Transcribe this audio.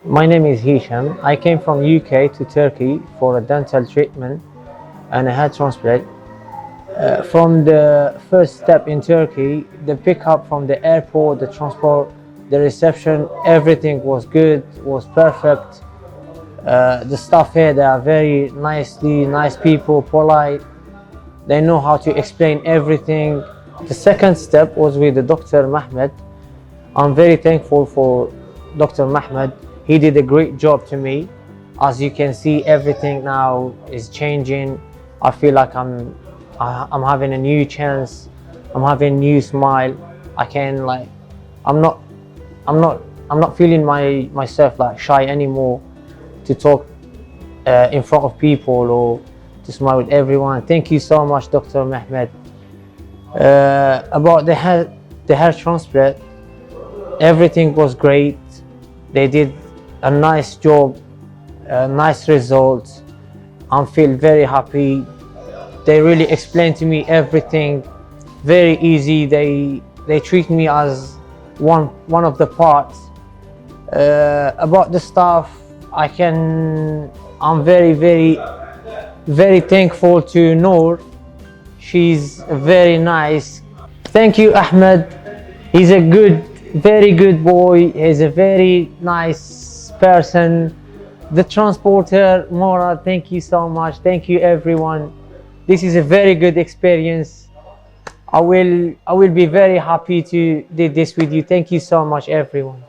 My name is Hisham. I came from UK to Turkey for a dental treatment and a hair transplant. From the first step in Turkey, the pickup from the airport, the transport, the reception, everything was good, was perfect. The staff here, they are very nice people, polite. They know how to explain everything. The second step was with the Dr. Mahmed. I'm very thankful for Dr. Mahmed. He did a great job to me. As you can see, everything now is changing. I feel like I'm having a new chance. I'm having a new smile. I can like, I'm not, I'm not, I'm not feeling myself like shy anymore to talk in front of people or to smile with everyone. Thank you so much, Dr. Mahmed. About the hair transplant, everything was great. They did a nice job, nice results. I feel very happy. They really explained to me everything very easy. They treat me as one of the parts. About the staff, I'm very thankful to Noor. She's very nice. Thank you, Ahmed. He's a very good boy. He's a very nice person. The transporter, Mora, thank you so much. Thank you, everyone. This is a very good experience. I will be very happy to do this with you. Thank you so much, everyone.